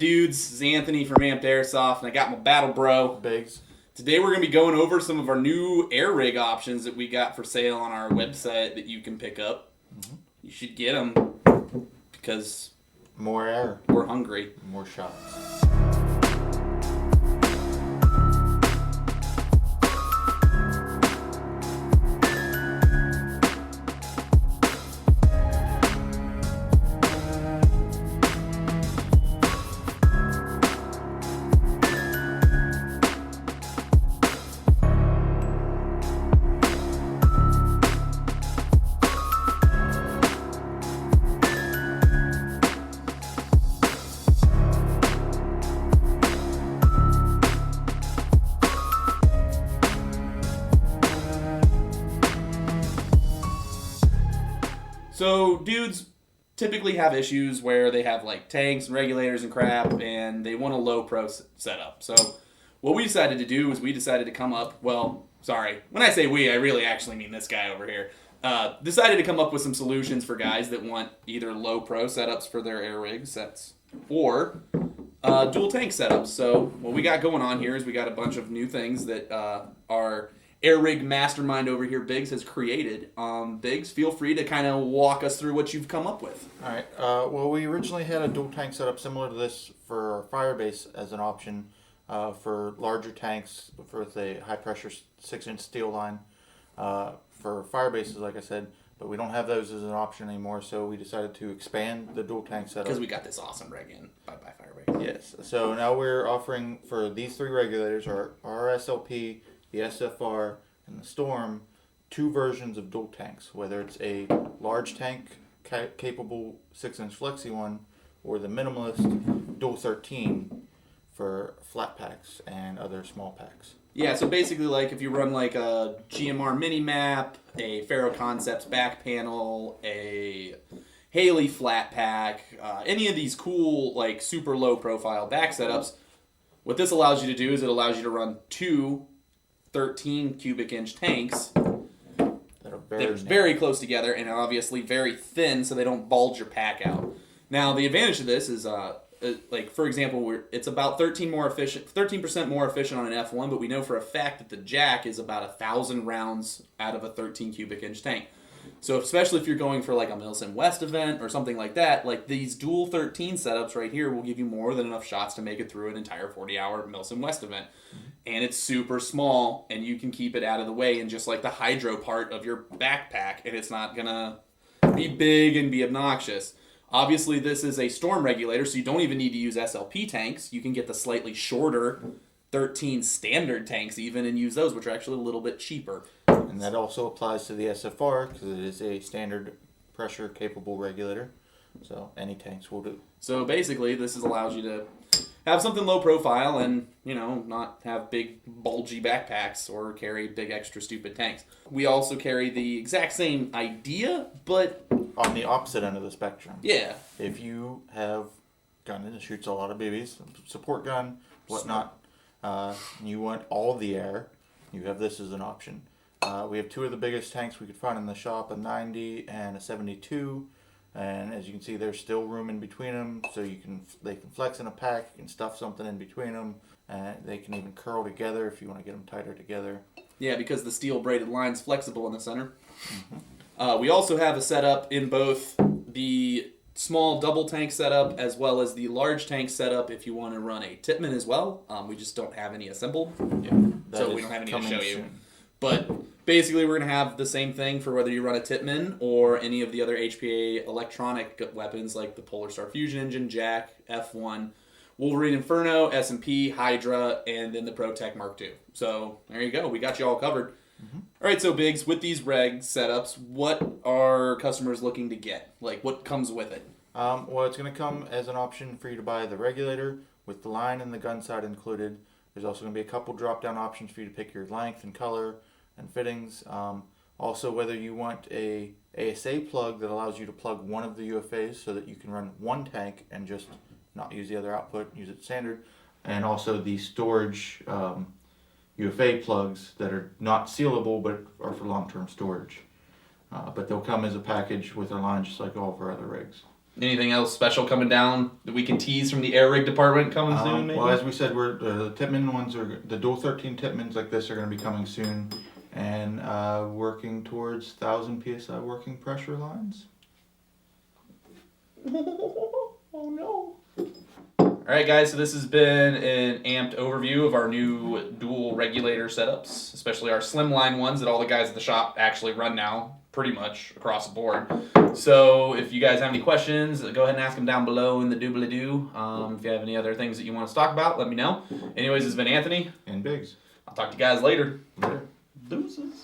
dudes? This is Anthony from Airsoft, and I got my battle bro, Biggs. Today we're going to be going over some of our new air rig options that we got for sale on our website that you can pick up. Mm-hmm. You should get them because more air. We're hungry. More shots. So dudes typically have issues where they have like tanks and regulators and crap, and they want a low pro setup. So what we decided to do is we decided to come up, well, sorry, when I say we, I really actually mean this guy over here. Decided to come up with some solutions for guys that want either low pro setups for their air rig sets or dual tank setups. So what we got going on here is we got a bunch of new things that our air rig mastermind over here, Biggs, has created. Biggs, feel free to kind of walk us through what you've come up with. All right. Well, we originally had a dual tank setup similar to this for Firebase as an option for larger tanks for the high pressure 6-inch steel line for Firebases, like I said. But we don't have those as an option anymore, so we decided to expand the dual tank setup. Because we got this awesome rig in by Firebase. Yes. So now we're offering for these three regulators, our SLP, the SFR, and the Storm, two versions of dual tanks, whether it's a large tank capable 6-inch flexi one or the minimalist dual 13 for flat packs and other small packs. Yeah, so basically like if you run like a GMR mini map, a Faro Concepts back panel, a Haley flat pack, any of these cool like super low profile back setups, what this allows you to do is it allows you to run two 13 cubic inch tanks that are very close together and obviously very thin so they don't bulge your pack out. Now the advantage of this is like for example it's about 13% more efficient on an F1, but we know for a fact that the jack is about 1,000 rounds out of a 13 cubic inch tank. So especially if you're going for like a Milsim West event or something like that, like these dual 13 setups right here will give you more than enough shots to make it through an entire 40-hour Milsim West event. And it's super small, and you can keep it out of the way in just like the hydro part of your backpack, and it's not gonna be big and be obnoxious. Obviously, this is a storm regulator, so you don't even need to use SLP tanks. You can get the slightly shorter 13 standard tanks even and use those, which are actually a little bit cheaper. And that also applies to the SFR because it is a standard pressure capable regulator. So any tanks will do. So basically, this allows you to have something low profile and, you know, not have big bulgy backpacks or carry big extra stupid tanks. We also carry the exact same idea, but on the opposite end of the spectrum. Yeah. If you have a gun that shoots a lot of BBs, support gun, whatnot, you want all the air, you have this as an option. We have two of the biggest tanks we could find in the shop, a 90 and a 72. And as you can see, there's still room in between them, so they can flex in a pack. You can stuff something in between them, and they can even curl together if you want to get them tighter together. Yeah, because the steel braided line's flexible in the center. Mm-hmm. We also have a setup in both the small double tank setup as well as the large tank setup if you want to run a Tippmann as well. We just don't have any assembled, so we don't have any to show you. But basically, we're going to have the same thing for whether you run a Tippmann or any of the other HPA electronic weapons like the Polar Star Fusion Engine, Jack, F1, Wolverine Inferno, S&P, Hydra, and then the ProTech Mark II. So there you go. We got you all covered. Mm-hmm. All right, so Biggs, with these reg setups, what are customers looking to get? Like, what comes with it? Well, it's going to come as an option for you to buy the regulator with the line and the gun side included. There's also going to be a couple drop-down options for you to pick your length and color and fittings. Also, whether you want a ASA plug that allows you to plug one of the UFAs so that you can run one tank and just not use the other output, use it standard, and also the storage UFA plugs that are not sealable but are for long-term storage. But they'll come as a package with our line just like all of our other rigs. Anything else special coming down that we can tease from the air rig department coming soon? Maybe? Well, as we said, we're the Tippmann ones are the dual 13 Tippmanns like this are going to be coming soon, and working towards 1,000 psi working pressure lines. Oh no. Alright guys, so this has been an amped overview of our new dual regulator setups, especially our slimline ones that all the guys at the shop actually run now, pretty much across the board. So if you guys have any questions, go ahead and ask them down below in the doobly-doo. If you have any other things that you want us to talk about, let me know. Anyways, this has been Anthony. And Biggs. I'll talk to you guys later. Later. Deuces.